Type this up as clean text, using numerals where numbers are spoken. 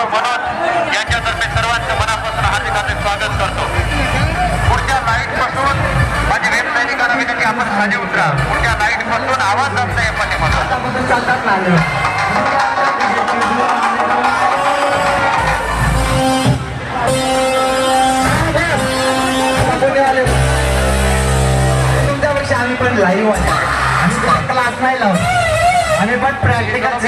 जावं म्हणून यांच्यातर्फे सर्वांचं मनापासून हार्दिक स्वागत करतो. पुढच्या लाईट पासून माझी वेब सैनिकांना विनंती आपण खाली उतरा. पुढच्या लाईट पासून आवाज जात नाही पाठीमागून चालतात ना. तुमच्यापेक्षा आम्ही पण लाईव्ह आहे. आम्ही क्लास नाही लावतो. आम्ही पण प्रॅक्टिकल